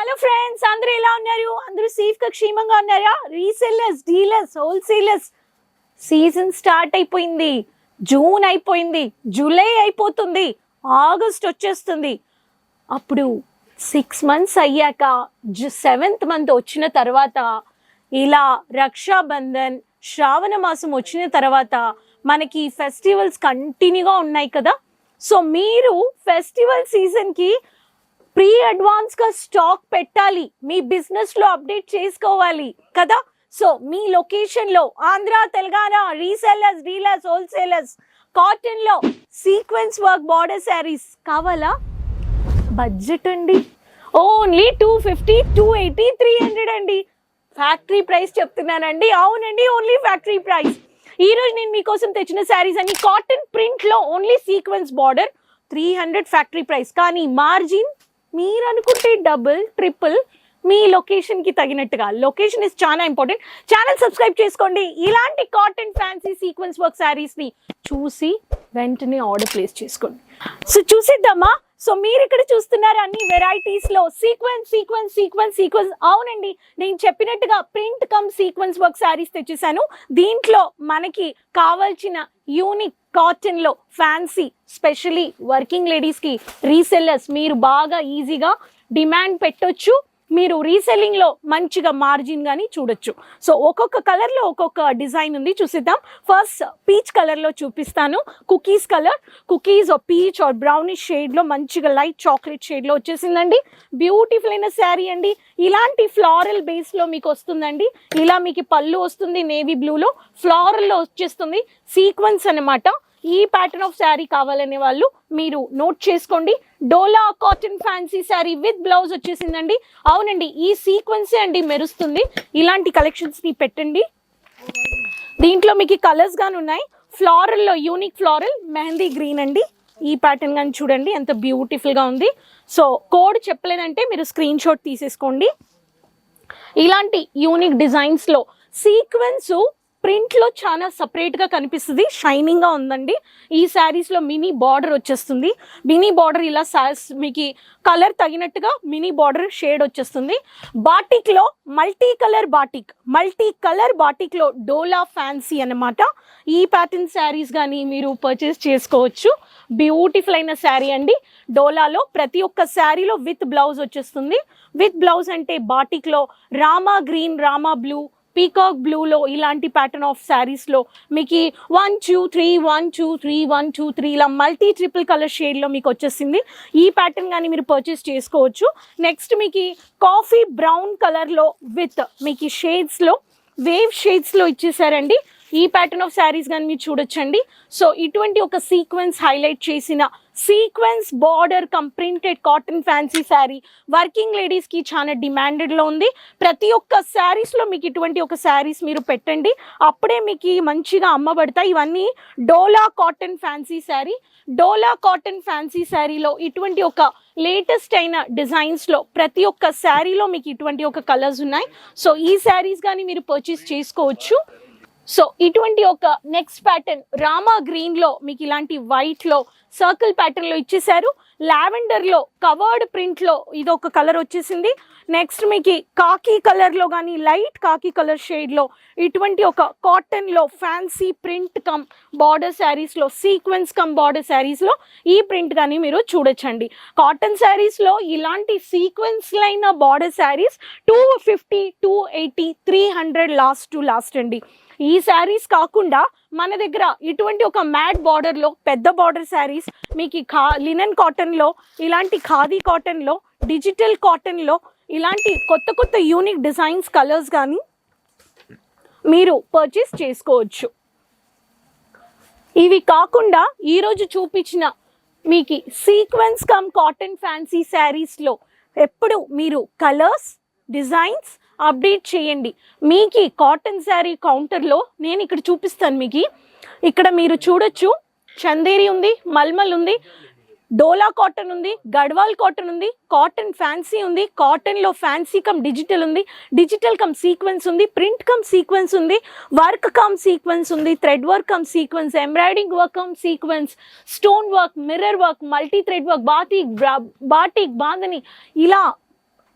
Hello friends, అందరూ ఎలా ఉన్నారు? అందరూ సేఫ్గా క్షేమంగా ఉన్నారా? Resellers, dealers, wholesalers, season start అయిపోయింది. జూన్ అయిపోయింది, జూలై అయిపోతుంది, ఆగస్ట్ వచ్చేస్తుంది. అప్పుడు 6 months అయ్యాక 7th month వచ్చిన తర్వాత ఇలా రక్షాబంధన్, శ్రావణ మాసం వచ్చిన తర్వాత మనకి ఫెస్టివల్స్ కంటిన్యూగా ఉన్నాయి కదా. సో మీరు ఫెస్టివల్ సీజన్కి ప్రీ అడ్వాన్స్గా స్టాక్ పెట్టాలి, మీ బిజినెస్లో అప్డేట్ చేసుకోవాలి కదా. సో మీ లొకేషన్లో Andhra, Telangana resellers, dealers, wholesalers కాటన్లో సీక్వెన్స్ వర్క్ బార్డర్ శారీస్ కావాలా? బడ్జెట్ అండి ఓన్లీ 250, 280, 300 అండి. ఫ్యాక్టరీ ప్రైస్ చెప్తున్నానండి. అవునండి, ఓన్లీ ఫ్యాక్టరీ ప్రైస్. ఈరోజు నేను మీకోసం తెచ్చిన శారీస్ అన్ని కాటన్ ప్రింట్లో only sequence border 300 factory price. కానీ మార్జిన్ మీరు అనుకుంటే డబుల్, ట్రిపుల్, మీ లొకేషన్కి తగినట్టుగా. లొకేషన్ ఇస్ చాలా ఇంపార్టెంట్. ఛానల్ సబ్స్క్రైబ్ చేసుకోండి. ఇలాంటి కాటన్ ఫ్యాన్సీ సీక్వెన్స్ వర్క్ శారీస్ని చూసి వెంటనే ఆర్డర్ ప్లేస్ చేసుకోండి. సో చూసిద్దామా. సో మీరు ఇక్కడ చూస్తున్నారు అన్ని వెరైటీస్లో సీక్వెన్స్ సీక్వెన్స్ సీక్వెన్స్ సీక్వెన్స్. అవునండి, నేను చెప్పినట్టుగా print cum sequence work saris తెచ్చేసాను. దీంట్లో మనకి కావాల్సిన యూనిక్ కాటన్లో ఫ్యాన్సీ, స్పెషలీ వర్కింగ్ లేడీస్కి, రీసెల్లర్స్ మీరు బాగా ఈజీగా డిమాండ్ పెట్టొచ్చు. మీరు రీసెల్లింగ్లో మంచిగా మార్జిన్ కానీ చూడొచ్చు. సో ఒక్కొక్క కలర్లో ఒక్కొక్క డిజైన్ ఉంది, చూసిద్దాం. ఫస్ట్ పీచ్ కలర్లో చూపిస్తాను. Cookies colour, cookies peach or brownish షేడ్లో మంచిగా లైట్ చాక్లెట్ షేడ్లో వచ్చేసిందండి. బ్యూటిఫుల్ అయిన శారీ అండి. ఇలాంటి ఫ్లారల్ బేస్లో మీకు వస్తుందండి. ఇలా మీకు పళ్ళు వస్తుంది, నేవీ బ్లూలో ఫ్లారల్లో వచ్చేస్తుంది, సీక్వెన్స్ అనమాట. ఈ ప్యాటర్న్ ఆఫ్ శారీ కావాలనే వాళ్ళు మీరు నోట్ చేసుకోండి. Dola cotton fancy sari with blouse వచ్చేసిందండి. అవునండి, ఈ సీక్వెన్సే అండి మెరుస్తుంది. ఇలాంటి కలెక్షన్స్ని పెట్టండి. దీంట్లో మీకు కలర్స్ కానీ ఉన్నాయి. ఫ్లారల్లో యూనిక్ ఫ్లారల్ మెహందీ గ్రీన్ అండి. ఈ ప్యాటర్న్ కానీ చూడండి ఎంత బ్యూటిఫుల్గా ఉంది. సో కోడ్ చెప్పలేదంటే మీరు స్క్రీన్ షాట్ తీసేసుకోండి. ఇలాంటి యూనిక్ డిజైన్స్లో సీక్వెన్స్ ప్రింట్లో చాలా సపరేట్గా కనిపిస్తుంది, షైనింగ్గా ఉందండి. ఈ శారీస్లో మినీ బార్డర్ వచ్చేస్తుంది. మినీ బార్డర్ ఇలా మీకు కలర్ తగినట్టుగా మినీ బార్డర్ షేడ్ వచ్చేస్తుంది. బాటిక్లో మల్టీ కలర్ బాటిక్లో డోలా ఫ్యాన్సీ అనమాట. ఈ ప్యాటర్న్ శారీస్ కానీ మీరు పర్చేస్ చేసుకోవచ్చు. బ్యూటిఫుల్ అయిన శారీ అండి. డోలాలో ప్రతి ఒక్క శారీలో విత్ బ్లౌజ్ వచ్చేస్తుంది. విత్ బ్లౌజ్ అంటే బాటిక్లో Rama green, Rama blue, peacock బ్లూలో ఇలాంటి ప్యాటర్న్ ఆఫ్ శారీస్లో మీకు 1 2 3 1 2 3 1 2 3 ఇలా మల్టీ ట్రిపుల్ కలర్ షేడ్లో మీకు వచ్చేసింది. ఈ ప్యాటర్న్ కానీ మీరు పర్చేస్ చేసుకోవచ్చు. నెక్స్ట్ మీకు కాఫీ బ్రౌన్ కలర్లో విత్ మీకు షేడ్స్లో వేవ్ షేడ్స్లో ఇచ్చేసారండి. ఈ ప్యాటర్న్ ఆఫ్ శారీస్ కానీ మీరు చూడొచ్చండి. సో ఇటువంటి ఒక సీక్వెన్స్ హైలైట్ చేసిన sequence border come printed cotton fancy sari working లేడీస్కి చాలా డిమాండెడ్లో ఉంది. ప్రతి ఒక్క శారీస్లో మీకు ఇటువంటి ఒక శారీస్ మీరు పెట్టండి, అప్పుడే మీకు మంచిగా అమ్మబడతాయి. ఇవన్నీ డోలా కాటన్ ఫ్యాన్సీ శారీ. డోలా కాటన్ ఫ్యాన్సీ శారీలో ఇటువంటి ఒక లేటెస్ట్ అయిన డిజైన్స్లో ప్రతి ఒక్క శారీలో మీకు ఇటువంటి ఒక కలర్స్ ఉన్నాయి. సో ఈ శారీస్ కానీ మీరు పర్చేస్ చేసుకోవచ్చు. సో ఇటువంటి ఒక నెక్స్ట్ ప్యాటర్న్ రామా గ్రీన్లో మీకు ఇలాంటి వైట్లో సర్కిల్ ప్యాటర్న్లో ఇచ్చేసారు. లావెండర్లో కవర్డ్ ప్రింట్లో ఇది ఒక కలర్ వచ్చేసింది. నెక్స్ట్ మీకు కాకీ కలర్లో కానీ లైట్ కాకీ కలర్ షేడ్లో ఇటువంటి ఒక కాటన్లో ఫ్యాన్సీ ప్రింట్ కమ్ బార్డర్ శారీస్లో సీక్వెన్స్ కమ్ బార్డర్ శారీస్లో ఈ ప్రింట్ కానీ మీరు చూడొచ్చండి. కాటన్ శారీస్లో ఇలాంటి సీక్వెన్స్ లైన బార్డర్ శారీస్ 250, 280, 300 లాస్ట్ అండి. ఈ శారీస్ కాకుండా మన దగ్గర ఇటువంటి ఒక మ్యాట్ బార్డర్లో పెద్ద బార్డర్ శారీస్ మీకు లినన్ కాటన్లో, ఇలాంటి ఖాదీ కాటన్లో, డిజిటల్ కాటన్లో ఇలాంటి కొత్త యూనిక్ డిజైన్స్ కలర్స్ కానీ మీరు పర్చేస్ చేసుకోవచ్చు. ఇవి కాకుండా ఈరోజు చూపించిన మీకు సీక్వెన్స్ కమ్ కాటన్ ఫ్యాన్సీ శారీస్లో ఎప్పుడు మీరు కలర్స్, డిజైన్స్ అప్డేట్ చేయండి. మీకు కాటన్ శారీ కౌంటర్లో నేను ఇక్కడ చూపిస్తాను. మీకు ఇక్కడ మీరు చూడొచ్చు, చందేరి ఉంది, మల్మల్ ఉంది, డోలా కాటన్ ఉంది, గడ్వాల్ కాటన్ ఉంది, కాటన్ ఫ్యాన్సీ ఉంది, కాటన్లో ఫ్యాన్సీ కమ్ డిజిటల్ ఉంది, డిజిటల్ కమ్ సీక్వెన్స్ ఉంది, ప్రింట్ కమ్ సీక్వెన్స్ ఉంది, వర్క్ కమ్ సీక్వెన్స్ ఉంది, thread work come sequence, embroidering work come sequence, stone work, mirror work, multi thread work, batik, bandhani ఇలా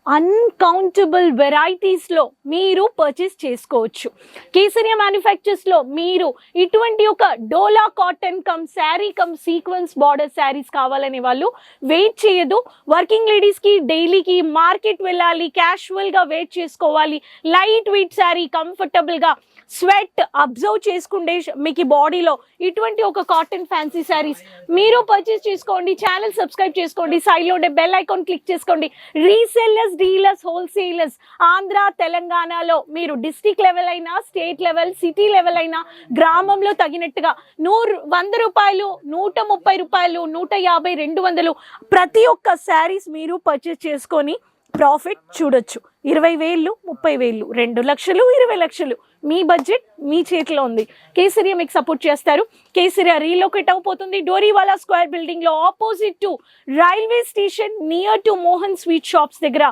uncountable వెరైటీస్లో మీరు purchase చేసుకోవచ్చు. కేసరియా మ్యానుఫ్యాక్చర్స్లో మీరు ఇటువంటి ఒక Dola cotton cum sari cum sequence border saris కావాలనే వాళ్ళు వెయిట్ చేయదు. వర్కింగ్ లేడీస్కి డైలీకి మార్కెట్ వెళ్ళాలి, క్యాషువల్గా వెయిట్ చేసుకోవాలి, లైట్ వెయిట్ శారీ కంఫర్టబుల్గా స్వెట్ అబ్జర్వ్ చేసుకుంటే మీకు బాడీలో ఇటువంటి ఒక కాటన్ ఫ్యాన్సీ శారీస్ మీరు పర్చేస్ చేసుకోండి. ఛానల్ సబ్స్క్రైబ్ చేసుకోండి, సైడ్లో ఉండే బెల్ ఐకాన్ క్లిక్ చేసుకోండి. రీసెల్లర్స్, డీలర్స్, హోల్సేలర్స్ ఆంధ్ర తెలంగాణలో మీరు డిస్ట్రిక్ట్ లెవెల్ అయినా, స్టేట్ లెవెల్, సిటీ లెవెల్ అయినా, గ్రామంలో తగినట్టుగా 100 రూపాయలు, 130 రూపాయలు, 150, 200 ప్రతి ఒక్క శారీస్ మీరు పర్చేస్ చేసుకొని ప్రాఫిట్ చూడొచ్చు. 20,000, 30,000, 2 లక్షలు, 20 లక్షలు మీ బడ్జెట్ మీ చేతిలో ఉంది. కేసరియా మీకు సపోర్ట్ చేస్తారు. కేసరియా రీలొకేట్ అయిపోతుంది డోరీవాలా స్క్వేర్ బిల్డింగ్లో, opposite to railway station, near to Mohan sweet shops దగ్గర.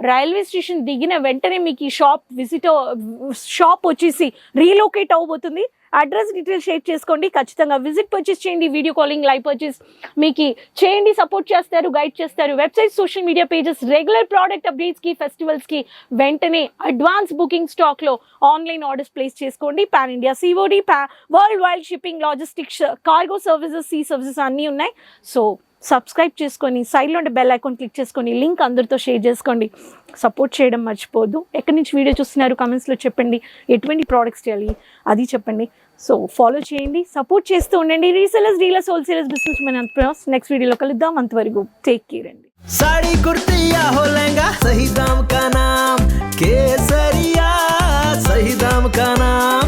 రైల్వే స్టేషన్ దిగిన వెంటనే మీకు ఈ షాప్ వచ్చేసి రీలొకేట్ అవబోతుంది. అడ్రస్ డీటెయిల్స్ షేర్ చేసుకోండి, ఖచ్చితంగా విజిట్ పర్చేస్ చేయండి. వీడియో కాలింగ్, లైవ్ పర్చేస్ మీకు చేయండి, సపోర్ట్ చేస్తారు, గైడ్ చేస్తారు. Website, social media pages, regular product అప్డేట్స్కి, ఫెస్టివల్స్కి వెంటనే అడ్వాన్స్ బుకింగ్ స్టాక్లో ఆన్లైన్ ఆర్డర్స్ ప్లేస్ చేసుకోండి. Pan India COD, worldwide shipping, logistics, cargo services, sea services అన్నీ ఉన్నాయి. సో సబ్స్క్రైబ్ చేసుకొని సైడ్లో ఉండే బెల్ ఐకాన్ క్లిక్ చేసుకొని లింక్ అందరితో షేర్ చేసుకోండి. సపోర్ట్ చేయడం మర్చిపోద్దు. ఎక్కడి నుంచి వీడియో చూస్తున్నారు కామెంట్స్లో చెప్పండి. ఎటువంటి ప్రోడక్ట్స్ చేయాలి అది చెప్పండి. సో ఫాలో చేయండి, సపోర్ట్ చేస్తూ ఉండండి. Resellers, dealers, wholesalers, business men entrepreneurs. Next వీడియోలో కలుద్దాం. అంతవరకు టేక్ కేర్ అండి. साड़ी कुर्ती या हो लहंगा, सही दाम का नाम केसरिया, सही दाम का नाम